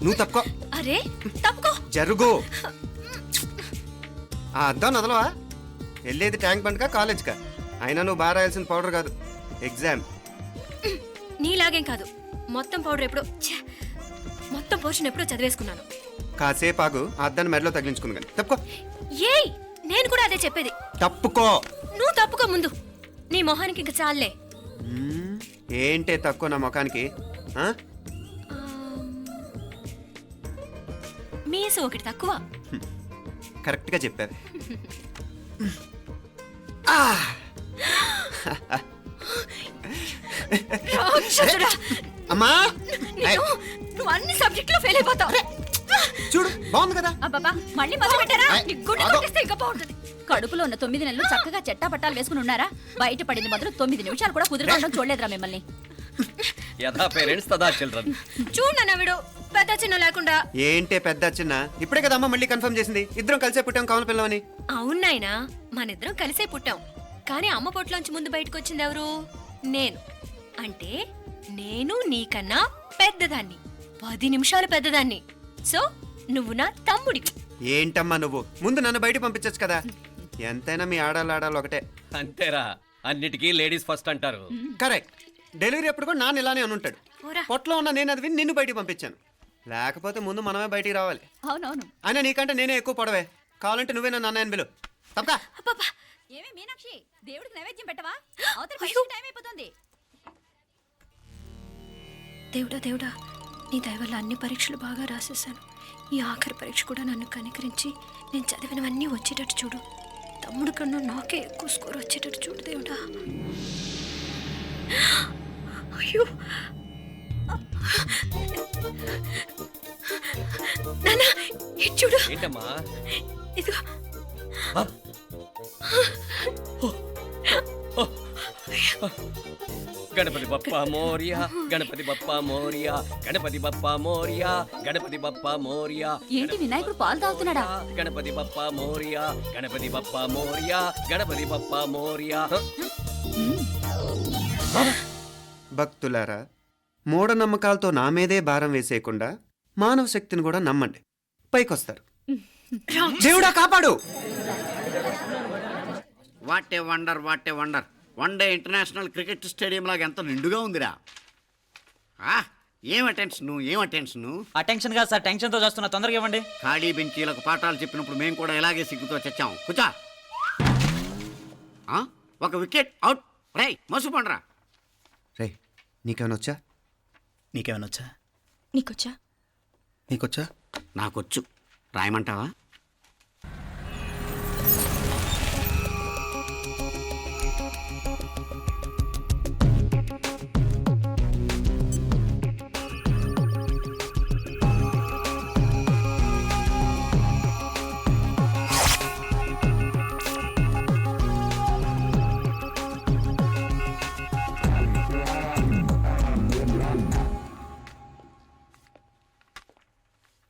నువ్వు తప్పుకో. అరే తప్పుకో. జరుగు. ఆ అద్దం నదలవా? వెళ్ళేది ట్యాంక్ బండ్కా కాలేజ్కా? అయినా నువ్వు బాగా రాయాల్సిన పౌడర్ కాదు, ఎగ్జామ్. నీలాగేం కాదు. మొత్తం పౌడర్ ఎప్పుడో మొత్తం పోర్షన్ ఎప్పుడో చదివేసుకున్నాను. కాసేపు ఆగు, ఆ అద్దాన్ని మెడలో తగిలించుకుంది కానీ. తప్పుకో. ఏయ్ నేను కూడా అదే చెప్పేది. తప్పుకో. నువ్వు తప్పుకో ముందు. నీ మొహానికి ఇంక చాలే. ఏంటే తక్కువ నా ముఖానికి? మీసు ఒకటి తక్కువ. కరెక్ట్గా చెప్పావు. అమ్మా నువ్వు అన్ని సబ్జెక్టులో ఫెయిల్ అయిపోతావు. చూడు బాగుంది కదా. అబ్బబ్బా మళ్ళీ మొదలు పెట్టారా? నీ గుండె కొట్టేస్తే ఇంకా బాగుంటుంది. కడుపులో ఉన్న 9 నెలలు చక్కగా చెట్టా పట్టాలు వేసుకుని ఉన్నారా? బయట పడింది మొదలు 9 నిమిషాలు కూడా కుదురుకోవడం చూడలేదురా మిమ్మల్ని. యథా పేరెంట్స్ తదా చిల్డ్రన్. చూడన్నా వీడు పెద్ద చిన్న లేకుండా. ఏంటే పెద్ద చిన్న? ఇప్పుడే కదా అమ్మ మళ్ళీ కన్ఫర్మ్ చేసింది ఇద్దరం కలిసే పుట్టాం కావాలి పిల్లవని. అవునాయినా మనిద్దరం కలిసే పుట్టాం. కానీ అమ్మ పొట్లోంచి ముందు బయటకు వచ్చింది ఎవరు? నేను. అంటే నేను నీకన్నా పెద్దదాన్ని, 10 నిమిషాలు పెద్దదాన్ని. సో నువ్వు నా తమ్ముడివి. ఏంటమ్మా నువ్వు? ముందు నన్ను బయట పంపించచ్చు కదా. ఎంతైనా మీ ఆడాలి ఒకటే. అంతేరా, అన్నిటికీ లేడీస్ ఫస్ట్ అంటారు. కరెక్ట్. డెలివరీ అప్పుడు కూడా నాన్న ఇలానే అని ఉంటాడు. పొట్లో ఉన్న నేను అది విని నిన్ను బయటికి పంపించాను. లేకపోతే ముందు మనమే బయటికి రావాలి. అవునవును. అయినా నీకంటే నేనే ఎక్కువ పొడవే. కావాలంటే నువ్వే నన్ను అన్నయ్యను పిలు. తప్పకా. ఏమే మీనాక్షి, దేవుడికి నైవేద్యం పెట్టవా? అవతల టైం అయిపోతుంది. దేవుడా దేవుడా, నీ దయ వల్ల అన్ని పరీక్షలు బాగా రాసేసాను. ఈ ఆఖరి పరీక్ష కూడా నన్ను కనికరించి నేను చదివినవన్నీ వచ్చేటట్టు చూడు. తమ్ముడు కన్నా నాకే ఎక్కువ స్కోర్ వచ్చేటట్టు చూడు దేవుడా. అయ్యో నాన్నా, ఇది చూడు. ఏంటమ్మా? ఇదిగో. గణపతి బప్పా మోరియా, గణపతి బప్పా మోరియా, గణపతి బప్పా మోరియా, గణపతి బప్పా మోరియా. ఏంటి వినాయకుడు పాలు తాగుతున్నాడా? గణపతి బప్పా మోరియా, గణపతి బప్పా మోరియా, గణపతి బప్పా మోరియా. భక్తులారా, మూఢనమ్మకాలతో నా మీదే భారం వేసేయకుండా మానవ శక్తిని కూడా నమ్మండి, పైకొస్తారు. దేవుడా కాపాడు. What a wonder, what a wonder. 1 day international cricket stadium లాగా ఎంత నిండుగా ఉందిరా. ఏం అటెన్షన్? అటెన్షన్ కాదు సార్, టెన్షన్తో చూస్తున్నా. తొందరగా ఇవ్వండి. ఖాళీ బెంచీలకు పాఠాలు చెప్పినప్పుడు మేము కూడా ఇలాగే సిగ్గుతో చచ్చాం. కూర్చో. ఒక వికెట్ అవుట్. రై మసు పండరా. రే నీకేమైనా వచ్చా? నీకేమైనా వచ్చా? నీకొచ్చా? నీకొచ్చా? నాకొచ్చు. రాయమంటావా?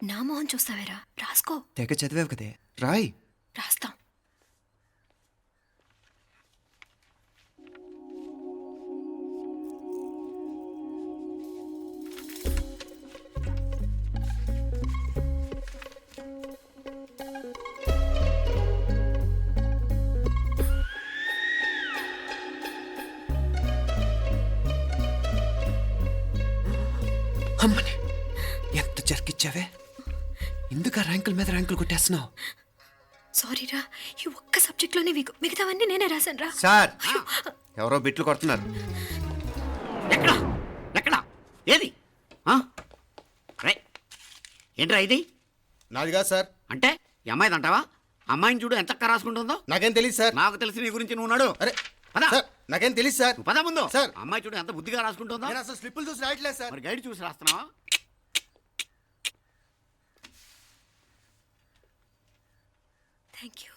నా మొహం చూస్తావేరా? రాసుకో. తెగ చదివావు కదే, రాయ్. రాస్తాం. అమ్మని ఎంత జరికిచ్చావే. ఎందుకు ర్యాంకుల మీద ర్యాంకులు కొట్టేస్తున్నావు? సారీరా, ఈ ఒక్క సబ్జెక్ట్లోనే మిగతావన్నీ నేనే రాశాను రా. సార్, ఎవరో బిట్లు కొడుతున్నారు. ఎక్కడా ఏది? ఏంట్రా ఇది? నాది కాదు సార్. అంటే ఈ అమ్మాయిది అంటావా? అమ్మాయిని చూడు ఎంత రాసుకుంటుందో. నాకేం తెలియదు సార్. నాకు తెలిసి నీ గురించి నువ్వు నాడు. అరే పదా. సార్, నాకేం తెలియదు సార్. పదా ముందు. సార్, అమ్మాయి చూడు ఎంత బుద్ధిగా రాసుకుంటుందో. నేను అసలు స్లిప్పులు చూసి రాయట్లేదు సార్. మరి గైడ్ చూసి రాస్తున్నావా? Thank you.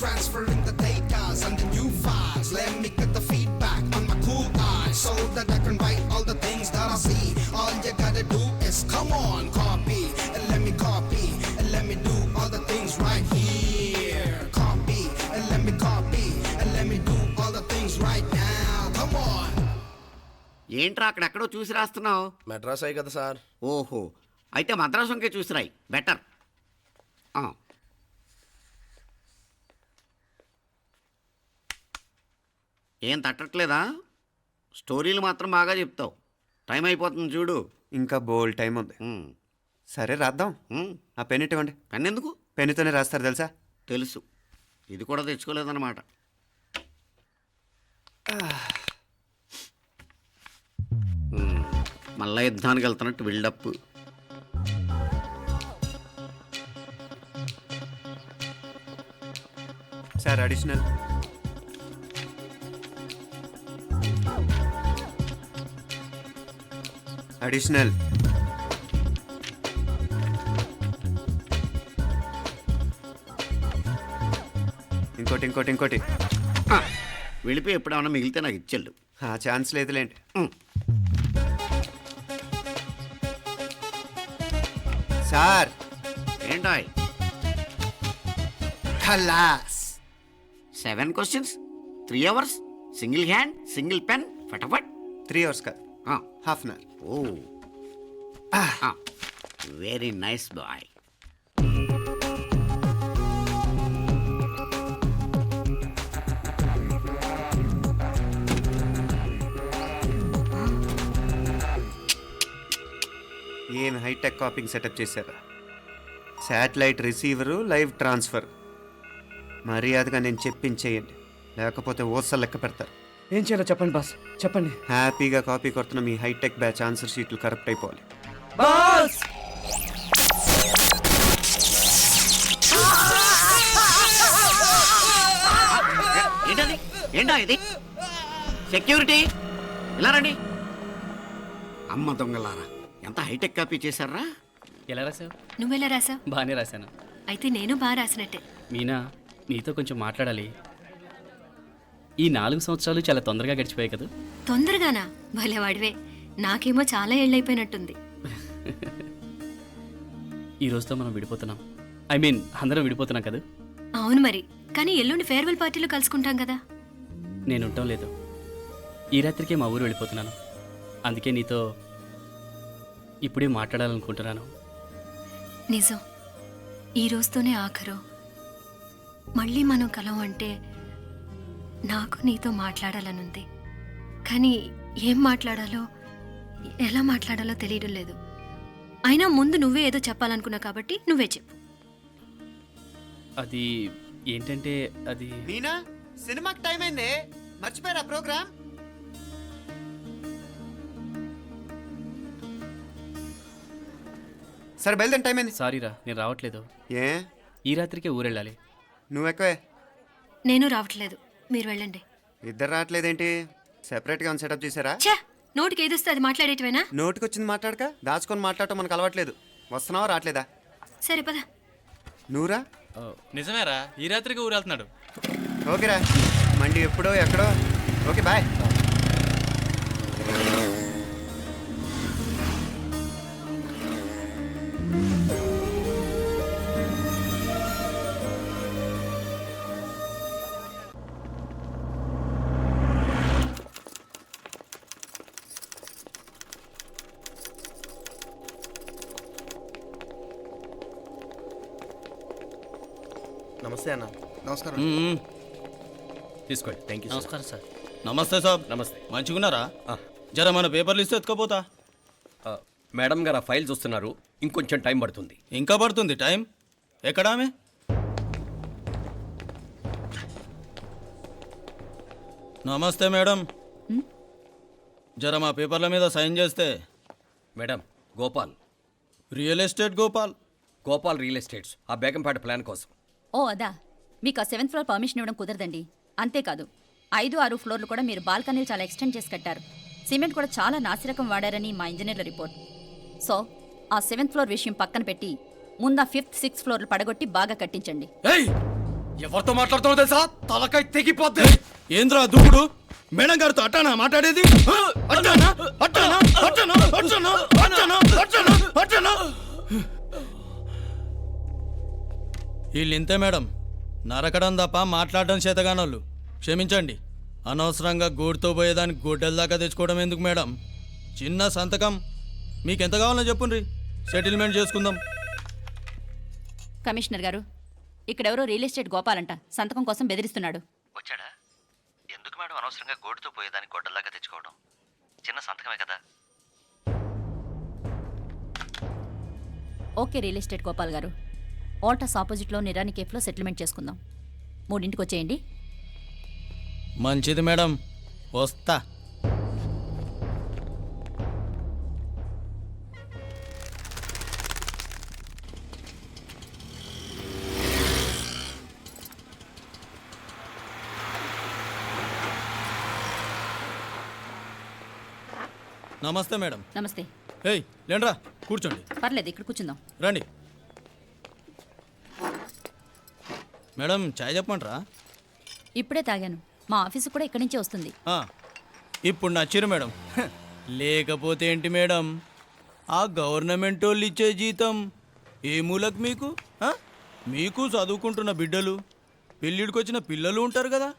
Transferring the data and the new files. Let me get the feedback on my cool eyes so that I can write ఏంట్రా అక్కడెక్కడో చూసి రాస్తున్నావు? మెడ్రాస్ అయ్యి కదా సార్. ఓహో, అయితే మద్రాసు వంకే చూసి రాయి, బెటర్. ఏం తట్టట్లేదా? స్టోరీలు మాత్రం బాగా చెప్తావు. టైం అయిపోతుంది చూడు. ఇంకా బోల్డ్ టైం ఉంది. సరే రాద్దాం. ఆ పెన్ ఇవ్వండి. పెన్ ఎందుకు? పెన్నుతోనే రాస్తారు తెలుసా? తెలుసు, ఇది కూడా తెచ్చుకోలేదన్నమాట. మళ్ళా యుద్ధానికి వెళ్తున్నట్టు బిల్డప్. Sir additional. అడిషనల్. ఇంకోటి వెళ్ళిపోయి ఎప్పుడేమన్నా మిగిలితే నాకు ఇచ్చెళ్ళు. ఆ ఛాన్స్ లేదులేండి. సార్ ఏంటాయ్? ఖలాస్. 7 questions, 3 hours, single hand, single pen, ఫటాఫట్. 3 hours కాదు, half an hour. Oh, very nice boy. ఏం హైటెక్ కాపింగ్ సెటప్ చేశారా? Satellite receiver, live transfer. మర్యాదగా నేను చెప్పించేయండి, లేకపోతే ఓసలు లెక్క పెడతారు. ఏం చేయాలో చెప్పండి బాస్, చెప్పండి. హ్యాపీగా కాపీ కొడుతున్న మీ హైటెక్ బ్యాచ్ ఆన్సర్ షీట్లు కరెక్ట్ అయిపోవాలి. బాస్ ఏంటది? ఏంటా ఇది? సెక్యూరిటీ ఇలా రండి. అమ్మ దొంగలారా, ఎంత హైటెక్ కాపీ చేశారా? ఎలా రాసావు? నువ్వెలా రాసావు? బాగానే రాశాను. అయితే నేను బాగా రాసినట్టే. మీనా, నీతో కొంచెం మాట్లాడాలి. ఈ 4 సంవత్సరాలు చాలా తొందరగా గడిచిపోయాయి కదా. తొందరగానా? భలేవాడివే. నాకేమో చాలా ఏళ్ళైపోయినట్టుంది. ఈ రోజుతో మనం విడిపోతున్నాం. ఐ మీన్ అందరం విడిపోతున్నాం కదా. అవును మరి, కానీ ఎల్లుండి ఫేర్వెల్ పార్టీలో కలుసుకుంటాం కదా. నేను ఉండటం లేదు. ఈ రాత్రికే మా ఊరు వెళ్ళిపోతున్నాను. అందుకే నీతో ఇప్పుడే మాట్లాడాలనుకుంటున్నాను. నిజం, ఈ రోజుతోనే ఆఖరు. మళ్ళీ మనం కలం అంటే నాకు నీతో మాట్లాడాలనుంది. కానీ ఏం మాట్లాడాలో, ఎలా మాట్లాడాలో తెలియడం లేదు. అయినా ముందు నువ్వే ఏదో చెప్పాలనుకున్నా కాబట్టి నువ్వే చెప్పు. అది ఏంటంటే అది మీనా, సినిమాకి టైం అయింది, మర్చిపోయారా ప్రోగ్రామ్? సరే బయలుదేరి, టైం అయింది. సారీరా, నేను రావట్లేదు. ఏ? ఈ రాత్రికే ఊరెళ్ళాలి. నువ్వు ఎక్కువే. నేను రావట్లేదు, మీరు వెళ్ళండి. ఇద్దరు రావట్లేదేంటి? సెపరేట్గా సెటప్ చేశారా? ఛే, నోటికి ఏదొస్తే అది మాట్లాడేటివేనా? నోటికొచ్చింది మాట్లాడక దాచుకొని మాట్లాడటం మనకు అలవాట్లేదు. వస్తున్నావా రావట్లేదా? సరే పద. నువ్వురా. నిజమేరా, ఈ రాత్రికి ఊరెళ్తున్నాడు. ఓకేరా, మండి ఎప్పుడో ఎక్కడో. Okay bye. నమస్తే అన్న. నమస్కారం. తీసుకోండి. Thank you. నమస్కారం సార్. నమస్తే సాబ్. నమస్తే. మంచిగున్నారా? జర మన పేపర్లు ఇస్తే ఎత్తుకోపోతా. మేడం గారు ఆ ఫైల్ చూస్తున్నారు, ఇంకొంచెం టైం పడుతుంది. ఇంకా పడుతుంది టైం. ఎక్కడా ఆమె? నమస్తే మేడం, జర మా పేపర్ల మీద సైన్ చేస్తే. Madam, Gopal. Real estate Gopal. Gopal real estates, ఆ బేగంపేట ప్లాన్ కోసం. ఓ అదా, మీకు ఆ 7th ఫ్లోర్ పర్మిషన్ ఇవ్వడం కుదరదండి. అంతేకాదు 5, 6 ఫ్లోర్లు కూడా మీరు బాల్కనీలు చాలా ఎక్స్టెండ్ చేసి కట్టారు. సిమెంట్ కూడా చాలా నాసిరకం వాడారని మా ఇంజనీర్ల రిపోర్ట్. సో ఆ 7th ఫ్లోర్ విషయం పక్కన పెట్టి ముందు ఆ 5th, 6th ఫ్లోర్లు పడగొట్టి బాగా కట్టించండి. ఎవరితో మాట్లాడుతున్నావు తెలుసా? తలకాయ తెగిపోద్ది. ఏంద్రా దూకుడు? మేడం గారితో అట్టానా మాట్లాడేది? అట్టానా అట్టానా అట్టానా అట్టానా అట్టానా అట్టానా అట్టానా? వీళ్ళు ఇంతే మేడం, నరకడం తప్ప మాట్లాడడం చేతగానోళ్ళు. క్షమించండి. అనవసరంగా గోడుతో పోయేదానికి గొడ్డల దాకా తెచ్చుకోవడం ఎందుకు మేడం? చిన్న సంతకం మీకు ఎంత కావాలో చెప్పుండ్రి, సెటిల్మెంట్ చేసుకుందాం. కమిషనర్ గారు, ఇక్కడెవరో రియల్ ఎస్టేట్ గోపాలంట సంతకం కోసం బెదిరిస్తున్నాడు. వచ్చాడా? ఎందుకు మేడం అనవసరంగా గోడుతో పోయేదానికి గొడ్డల్లాగా తెచ్చుకోవడం? చిన్న సంతకమే కదా. ఓకే రియల్ ఎస్టేట్ గోపాల్ గారు, ఆల్టాస్ ఆపోజిట్లో నిరాని కేఫ్లో సెటిల్మెంట్ చేసుకుందాం. 3ంటికి వచ్చేయండి. మంచిది మేడం, వస్తా. నమస్తే మేడం. నమస్తే. ఏయ్ లేండ్రా, కూర్చోండి. పర్లేదు, ఇక్కడ కూర్చుందాం. రండి మేడం, చాయ్ చెప్పమంటారా? ఇప్పుడే తాగాను. మా ఆఫీసు కూడా ఇక్కడి నుంచే వస్తుంది. ఇప్పుడు నచ్చిరు మేడం. లేకపోతే ఏంటి మేడం, ఆ గవర్నమెంట్ వాళ్ళు ఇచ్చే జీతం ఏ మూలకు మీకు? మీకు చదువుకుంటున్న బిడ్డలు, పెళ్ళిడికి వచ్చిన పిల్లలు ఉంటారు కదా.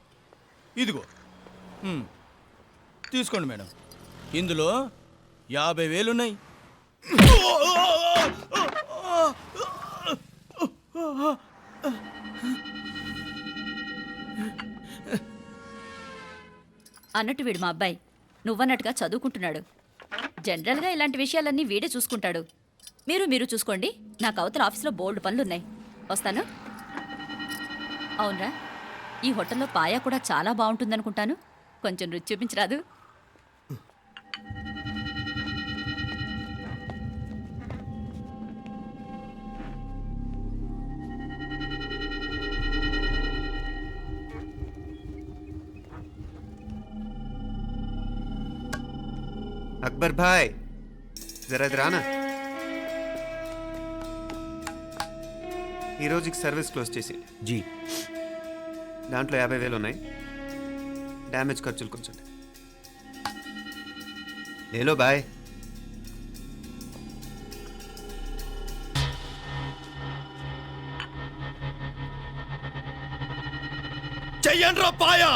ఇదిగో తీసుకోండి మేడం, ఇందులో 50,000 ఉన్నాయి. అన్నట్టు వీడు మా అబ్బాయి నువ్వన్నట్టుగా చదువుకుంటున్నాడు. జనరల్గా ఇలాంటి విషయాలన్నీ వీడే చూసుకుంటాడు. మీరు చూసుకోండి. నాకు అవతల ఆఫీస్లో బోల్డ్ పనులున్నాయి. వస్తాను. అవునరా, ఈ హోటల్లో పాయా కూడా చాలా బాగుంటుందనుకుంటాను. కొంచెం రుచి చూపించరాదు? అక్బర్ భాయ్, జరా ఇది రానా. ఈ రోజుకి సర్వీస్ క్లోజ్ చేసి జీ. దాంట్లో 50,000 ఉన్నాయి. డ్యామేజ్ ఖర్చులు కొంచెం లేలో బాయ్. చెయ్యండి రా పాయా.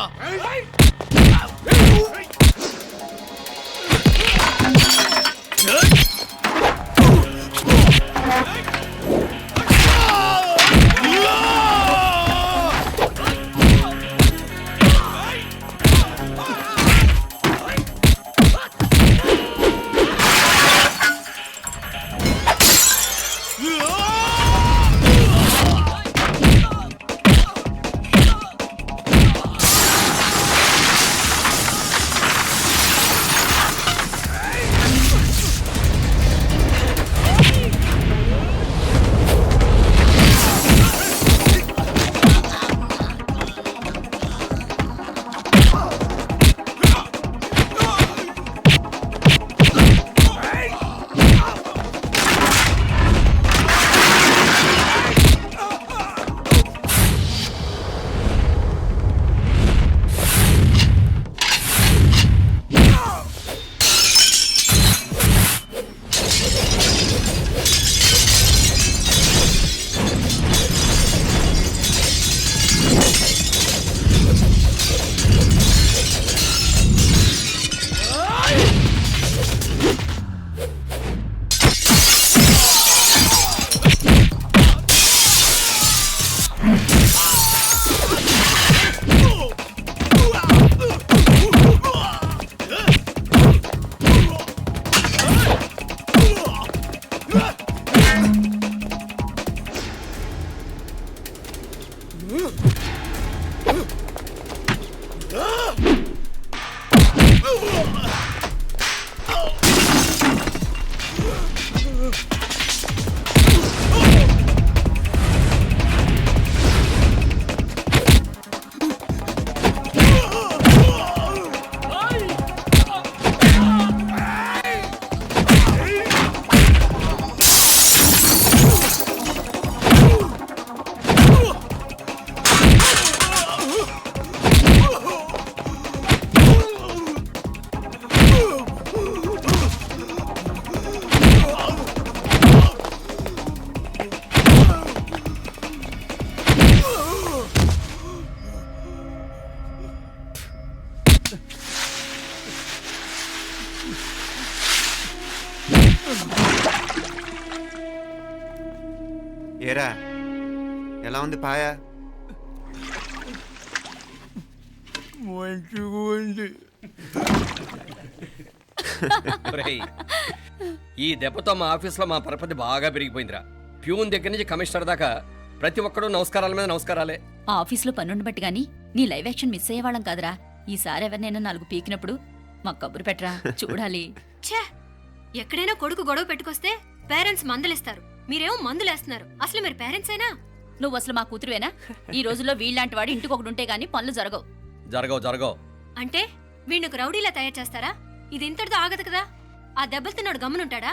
ఏరా ఎలా ఉంది పాయ? మంచిగా ఉంది. ఒరేయ్, ఈ దెబ్బతో మా ఆఫీస్లో మా పరపతి బాగా పెరిగిపోయిందిరా. ప్యూన్ దగ్గర నుంచి కమిషనర్ దాకా ప్రతి ఒక్కడు నమస్కారాల మీద నమస్కారాలే. ఆ ఆఫీస్లో పనుండి బట్టి గాని నీ లైవ్ యాక్షన్ మిస్ అయ్యేవాళ్ళం కాదురా. ఈసారి ఎవరినైనా 4 పీకినప్పుడు మాకు కబురు పెట్టరా, చూడాలి. ఛే, ఎక్కడైనా కొడుకు గొడవ పెట్టుకొస్తే పేరెంట్స్ మందులేస్తారు, మీరేమో మందులేస్తున్నారు. అసలు మీరు పేరెంట్స్ అయినా? నువ్వు అసలు మా కూతురువేనా? ఈ రోజుల్లో వీళ్ళలాంటి వాడు ఇంటికి ఒకటి ఉంటే గానీ పనులు జరగవు. జరగవు. అంటే వీణ్ణకు రౌడీలా తయారు చేస్తారా? ఇది ఇంతటితో ఆగదు కదా. ఆ దెబ్బలు తిన్నాడు గమ్మునుంటాడా?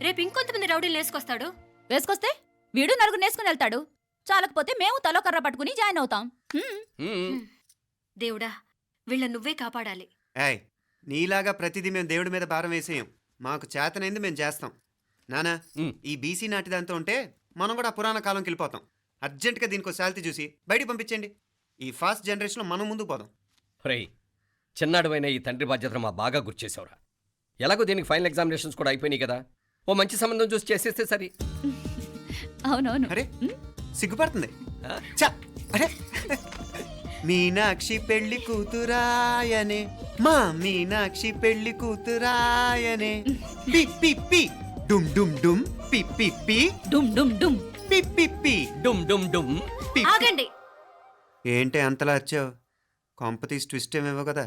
రేపు ఇంకొంతమంది రౌడీలు వేసుకొస్తాడు. వేసుకొస్తే వీడు 4 నేసుకుని వెళ్తాడు. చాలకపోతే మేము తలో కర్ర పట్టుకుని జాయిన్ అవుతాం. దేవుడా, వీళ్ళ నువ్వే కాపాడాలి. ఏయ్, నీలాగా ప్రతిదీ మేము దేవుడి మీద భారం వేసేయం. మాకు చేతనైంది మేము చేస్తాం. నానా, ఈ బీసీ నాటి దాంతో ఉంటే మనం కూడా పురాణ కాలంకి వెళ్ళిపోతాం. అర్జెంటుగా దీనికి శాలిటీ చూసి బయటికి పంపించండి. ఈ ఫాస్ట్ జనరేషన్లో మనం ముందుకు పోదాం. ఒరేయ్, చిన్నాడువైన ఈ తండ్రి బాధ్యతను మా బాగా గుర్చేసావురా. ఎలాగో దీనికి ఫైనల్ ఎగ్జామినేషన్స్ కూడా అయిపోయినాయి కదా, ఓ మంచి సంబంధం చూసి చేసేస్తే సరి. అవునవును. అరే సిగ్గుపడుతుంది. ఛ, అరే మీనాక్షి పెళ్లి కూతురాయనే, మా మీనాక్షి పెళ్లి కూతురాయనే. పి పి పి డుమ్ డుమ్ డుమ్ పి పి పి డుమ్ డుమ్ డుమ్. పి పి పి డుమ్ డుమ్ డుమ్. పి. ఆగండి. ఏంటి అంతలా వచ్చావు? కాంపతీస్ ట్విస్ట్ ఏమేవో కదా.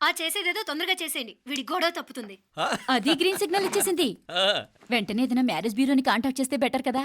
ఆ చేసేదేదో తొందరగా చేసేయండి, వీడి గొడవ తప్పుతుంది. అది గ్రీన్ సిగ్నల్ ఇచ్చేసింది. వెంటనే ఏదైనా మ్యారేజ్ బ్యూరోని కాంటాక్ట్ చేస్తే బెటర్ కదా.